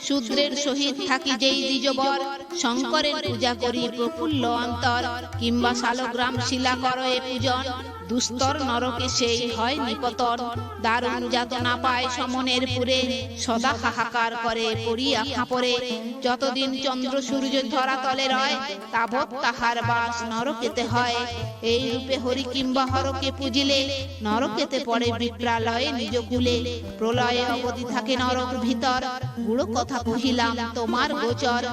শূদ্রের সহিত থাকি যেই দ্বিজবর, শঙ্করের পূজা করি প্রফুল্ল অন্তর, কিংবা শালগ্রাম শিলা করয়ে পূজন, দুস্তর নরকে সেই হয় নিপতন। দারুণ যাতনা পায় সমনের পুরে, সদা হাহাকার করে পড়িয়া খাপরে। যতদিন চন্দ্র সূর্য ধরা তলে রয়, তাবৎ তাহার বাস নরকেতে হয়। এই রূপে হরি কিংবা হরকে পুজিলে, নরকেতে পড়ে বিপ্রালয়ে নিজ কুলে। প্রলয়ে অবধি থাকে নরক ভিতর, গুড়ো কথা কহিলাম তোমার গোচর।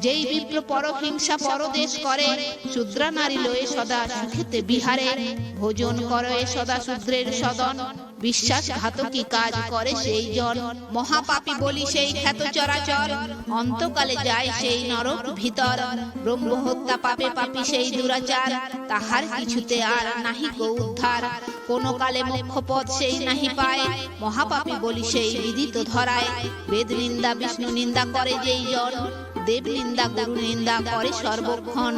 যেই বিপ্র পরহিংসা পরদেশ করে, শূদ্রা নারী লয়ে সদা সুখেতে বিহারে। ভোজন করে সদা শূদ্রের সদন, বিশ্বাসঘাতকী কাজ করে সেই জন। মহাপাপী বলি সেই খ্যাত চরাচর, অন্তকালে যায় সেই নরক ভিতর। ব্রহ্মহত্যা পাপে পাপী সেই দুরাচার, তাহার কিছুতে আর নাহি কো উদ্ধার। কোন কালে মুখ্য পদ সেই নাহি পায়, মহাপাপী বলি সেই বিদিত ধরায়। বেদ নিন্দা বিষ্ণু নিন্দা করে যেই জন, দেব নিন্দা গুরু নিন্দা করে সর্বক্ষণ।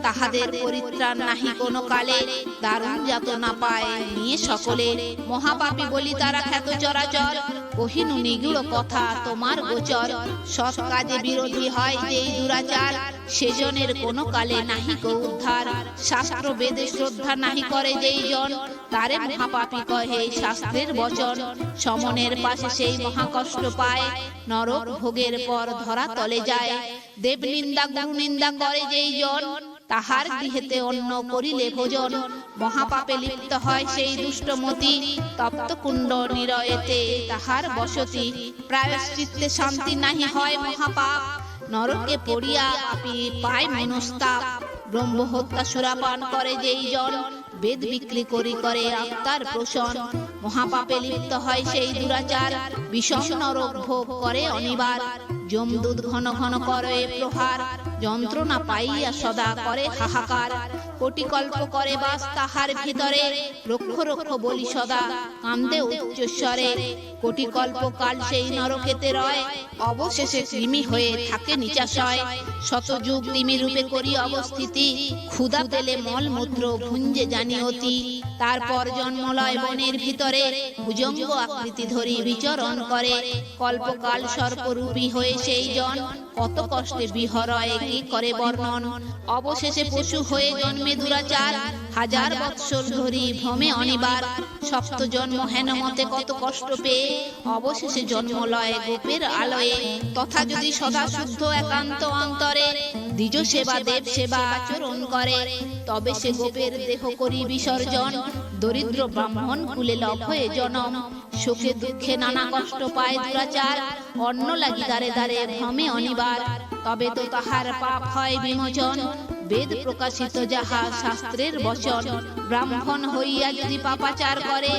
তাহাদের পরিত্রাণ নাহি কোনো কালে, দারুণ যাতনা পায় নিয়ে সকলে। মহাপাপী বলি তারা খ্যাত চরাচর, কহিনু নিগুড় কথা তোমার গোচর। সৎ কাজে বিরোধী হয় যেই দুরাচার, সেজনের কোনো কালে নাহি কো উদ্ধার। শাস্ত্র বেদে শ্রদ্ধা নাহি করে যেই জন, তারে মহাপাপী কহে শাস্ত্রের বচন। সমনের পাশে সেই মহাকষ্ট পায়, নরক ভোগের পর ধরা তলে যায়। দেব নিন্দা গুরু নিন্দা করে যেই জন, তাহার গৃহেতে অন্ন করিলে ভোজন। মহাপাপে লিপ্ত হয় সেই দুষ্টমতি, তপ্ত কুণ্ড নিরয়েতে তাহার বসতি। প্রায়শ্চিত্তে শান্তি নাহি হয় মহাপাপ, নরকে পড়িয়া পাপী পায় মনস্তাপ। ব্রহ্মহত্যা সুরাপান করে যেই জন, বেদ বিক্রি করি করে আত্মার পোষণ। মহাপাপে লিপ্ত হয় সেই দুরাচার, বিষম নরক ভোগ করে অনিবার। যমদূত ঘন ঘন করে প্রহার, যন্ত্রণা পাইয়া সদা করে হাহাকার। কোটিকল্প করে বাস তাহার ভিতরে, রক্ষ রক্ষ বলি সদা কান্দে উচ্চস্বরে। কোটিকল্প কাল সেই নরকেতে রয়, অবশেষে কৃমি হয়ে থাকে নিচাশয়। শতযুগ তিমি রূপে করি অবস্থিতি, ক্ষুধা পেলে মলমূত্র ভুঞ্জে জানি অতি। তারপর জন্মলয় বনের ভিতরে, ভুজঙ্গ আকৃতি ধরি বিচরণ করে। কল্পকাল সর্পরূপী হয়ে সেই জন, কত কষ্টে বিহরয় কি করে বর্ণন। অবশেষে পশু হয়ে জন্মে দুরাচার, হাজার বৎসর ধরি ভ্রমে অনিবার। সপ্ত জন্ম হেন মতে কত কষ্ট পেয়ে, অবশেষে জন্ম লয় গোপের আলয়ে। তথা যদি সদা শুদ্ধ একান্ত অন্তরে, দ্বিজ সেবা দেব সেবা আচরণ করে, তবে সে গোপের দেহ করি বিসর্জন। দরিদ্র ব্রাহ্মণ কুলে লভ হয়ে জনম, শোকে দুঃখে নানা কষ্ট পায় দুরাচার। অন্ন লাগি দারে দারে ভ্রমে অনিবার, তবে তো তাহার পাপ হয় বিমোচন। বেদ প্রকাশিত যাহা শাস্ত্রের বচন, ব্রাহ্মণ হইয়া যদি পাপাচার করে,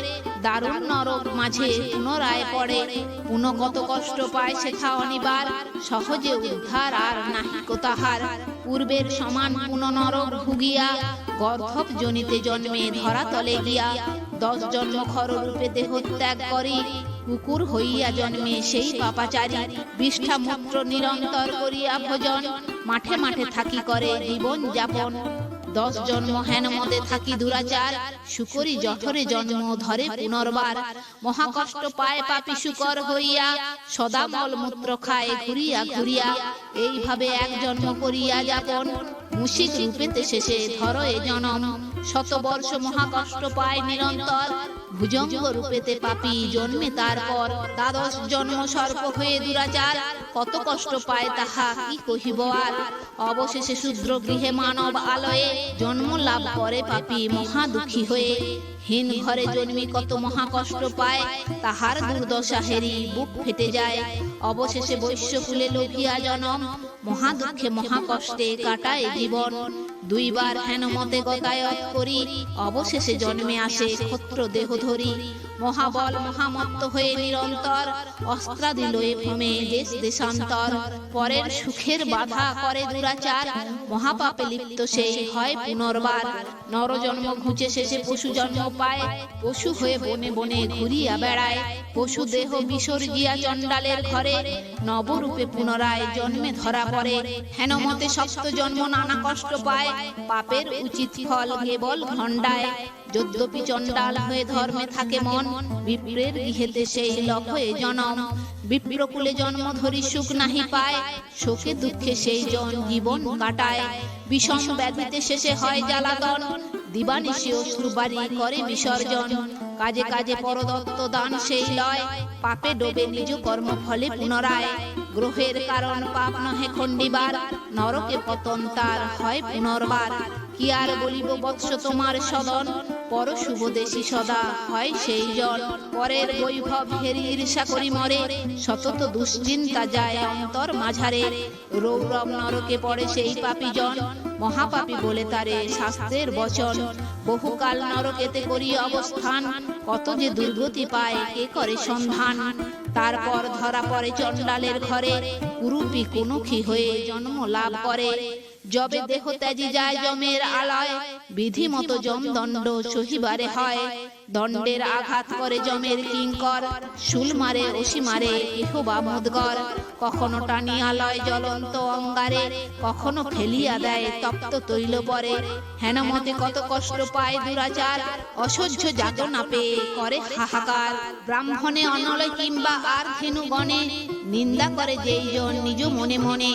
দারুণ নরক মাঝে পুনরায় পড়ে। পুনঃ কত কষ্ট পায় সেথা অনিবার, সহজে উদ্ধার আর নাহি কো তাহার। পূর্বের সমান পুনঃ নরক ভুগিয়া, গর্ধব জনিতে জন্মে ধরা তলে গিয়া। 10 জন্ম খর রূপে দেহ ত্যাগ করি, কুকুর হইয়া জন্মে সেই পাপাচারী। বিষ্ঠা মূত্র নিরন্তর করিয়া ভোজন, মাঠে মাঠে থাকি করে জীবন যাপন। 10 জন্ম হেন মতে থাকি দুরাচার, শুকরি জঠরে জন্ম ধরে পুনর্বার। মহাকষ্ট পায় পাপী শুকর হইয়া, সদা মলমূত্র খায় ঘুরিয়া ঘুরিয়া। এইভাবে এক জন্ম করিয়া যাপন, মুশিক রূপেতে শেষে ধর এ জনম। 100 বর্ষ মহাকষ্ট পায় নিরন্তর, ভুজঙ্গ রূপেতে পাপী জন্মে তারপর। 12 জন্ম সর্প হয়ে দুরাচার, কত কষ্ট পায় তাহা কি কহিব আর। অবশেষে শূদ্র গৃহে মানব আলয়ে, জন্ম লাভ করে পাপী মহা দুঃখী হয়ে। হীন ঘরে জন্মি কত মহা কষ্ট পায়, তাহার দুর্দশা হেরি বুক ফেটে যায়। অবশেষে বৈশ্য কুলে লোভিয়া জনম, মহা দুঃখে মহা কষ্টে কাটায় জীবন। দুইবার হেনমতে গতায়ত করি অবশেষে জন্মে আসে ক্ষত্র দেহ ধরি। মহাবল মহামত্ত হয়ে নিরন্তর অস্ত্রা দিল এ ভ্রমে দেশ দেশান্তর। পরের সুখের বাধা করে দুরাচার, মহাপাপে লিপ্ত সেই হয় পুনর্বার। নরজন্ম ঘুচে শেষে পশু জন্ম পায়, পশু হয়ে বনে বনে ঘুরিয়া বেড়ায়। পশু দেহ বিসর্জিয়া চণ্ডালের ঘরে, নবরূপে পুনরায় জন্মে ধরা পড়ে। হেনমতে সপ্ত জন্ম নানা কষ্ট পায়, পাপের উচিত ফল কেবল ভণ্ডায়। যদ্যপি চণ্ডাল হয়ে ধর্মে থাকে মন, বিপ্রের গৃহেতে সেই লভয়ে জনম। বিপ্রকুলে জন্ম ধরি সুখ নাহি পায়, শোকে দুঃখে সেই জন জীবন কাটায়। বিষম ব্যাধিতে শেষে হয় জ্বালাতন, দিবানিশি অশ্রুবারি করে বিসর্জন। কাজে কাজে পরদত্ত দান সেই লয়, পাপে ডোবে নিজ কর্ম ফলে পুনরায়। গ্রহের কারণ পাপ নহে খণ্ডিবার, নরকে পতন তার হয় পুনর্বার। কি আর বলিব বৎস তোমার সদন, পর শুভদেশী সদা হয় সেই জন। পরের বৈভব হেরি ঈর্ষা করি মরে, সতত দুশ্চিন্তা যায় অন্তর মাঝারে। রৌরব নরকে পড়ে সেই পাপী জন, মহাপাপী বলে তারে শাস্ত্রের বচন। বহুকাল নরকেতে করি অবস্থান, কত যে দুর্গতি পায় কে করে সন্ধান। তারপর ধরা পড়ে চণ্ডালের ঘরে, কুরূপী কুনুখী হয়ে জন্ম লাভ করে। যবে দেহ ত্যাজি যায় যমের আলয়, বিধি মতো যম দণ্ড সহিবারে হয়। দণ্ডের আঘাত করে যমের কিঙ্কর, শুল মারে অসি মারে কেহ বা মুদগর। কখনো টানিয়া লয় জ্বলন্ত অঙ্গারে, কখনো ফেলিয়া দেয় তপ্ত তৈল পরে। হেনমতে কত কষ্ট পায় দুরাচার, অসহ্য যাতনা পেয়ে করে হাহাকার। ব্রাহ্মণে অনলে কিংবা আর ধেনুগণে, নিন্দা করে যেই জন নিজ মনে মনে।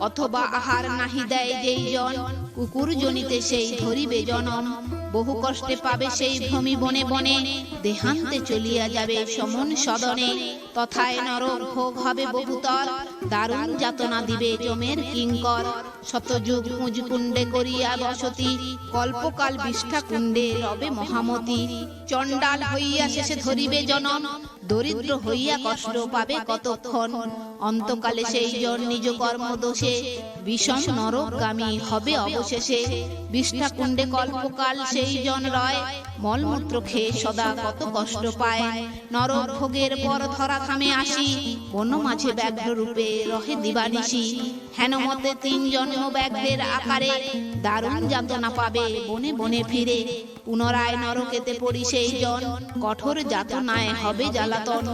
অথবা আহার নাহি দেয় যেই জন, কুকুর জনিতে সেই ধরিবে জনম। বহু কষ্টে পাবে সেই ভ্রমি বনে বনে, দেহান্তে চলিয়া যাবে সমন সদনে। তথায় নর ভোগ হবে বহুতর, দারুণ যাতনা দিবে যমের কিঙ্কর। শতযুগ মুজকুণ্ডে করিয়া বসতি, কল্পকাল বিষ্ঠা কুণ্ডে রবে মহামতি। চণ্ডাল হইয়া শেষে ধরিবে জনম, দরিদ্র হইয়া কষ্ট পাবে কতক্ষণ। অন্তকালে সেই জন নিজ কর্ম দোষে, বিষম নরকগামী হবে অবশেষে। বিষ্ঠা কুণ্ডে কল্পকাল সেই জন রয়, মলমূত্র খেয়ে সদা কত কষ্ট পায়। নরক ভোগের পর ধরা থামে আসি, বন মাঝে ব্যাঘ্র রূপে রহে দিবানিশি। হেনমতে 3 জন্ম ব্যাঘ্রের আকারে, দারুণ যাতনা পাবে বনে বনে ফিরে। পুনরায় নরকেতে পড়ি সেই জন, কঠোর যাতনায় হবে জ্বালাতন।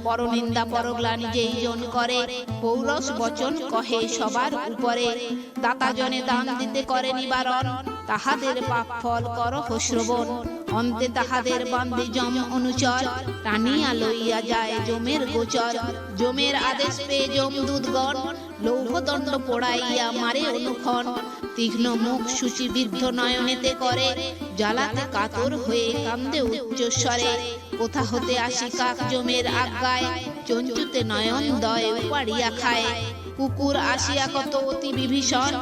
পরনিন্দা পরগ্লানি যেই জন করে, পৌরস বচন কহে সবার উপরে। দাতা জনে দান দিতে করে নিবারণ, তাহাদের পাপ ফল করহ শ্রবণ। অন্তে তাহাদের বান্ধে যম অনুচর, টানিয়া লইয়া যায় যমের গোচর। যমের আদেশ পেয়ে যমদূতগণ, লৌহদণ্ড পোড়াইয়া মারে অনুক্ষণ। তীক্ষ্ণ মুখ শুচিবিদ্ধ নয়নেতে করে, জ্বালাতে কাতর হয়ে কান্দে উচ্চস্বরে। কোথা হতে আসি কাক যমের আজ্ঞায়, চঞ্চুতে নয়ন দয় উপাড়িয়া খায়। কুকুর আসিয়া কত অতি বিভীষণ,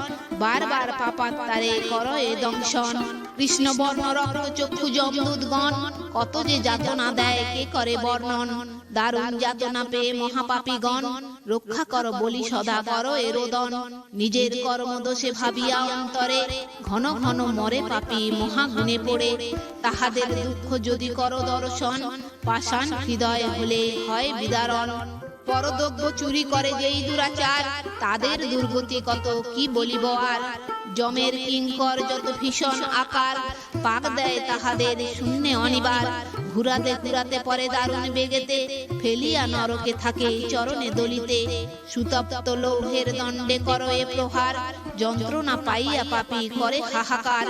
বারবার পাপাত্তারে করয়ে দংশন। কৃষ্ণবর্ণ রক্ত চক্ষু যমদূতগণ, কত যে যাতনা দেয় কে করে বর্ণন। দারুণ যাতনা পেয়ে মহাপাপীগণ, রক্ষা কর বলি সদা কর এ রোদন। নিজের কর্মদোষে ভাবিয়া অন্তরে, ঘন ঘন মরে পাপী মহাগুণে পড়ে। তাহাদের দুঃখ যদি কর দর্শন, পাষাণ হৃদয় হলে হয় বিদারণ। পরদ্রব্য চুরি করে যেই দুরাচার, তাদের দুর্গতি কত কি বলিব আর। যমের কিঙ্কর যত ভীষণ আকার, পাক দেয় তাহাদের শূন্যে অনিবার। ঘুরাতে ঘুরাতে পরে দারুণ বেগেতে, ফেলিয়া নরকে থাকে চরণে দলিতে। সুতপ্ত লৌহের দণ্ডে করয়ে প্রহার, যন্ত্রণা পাইয়া পাপী করে হাহাকার।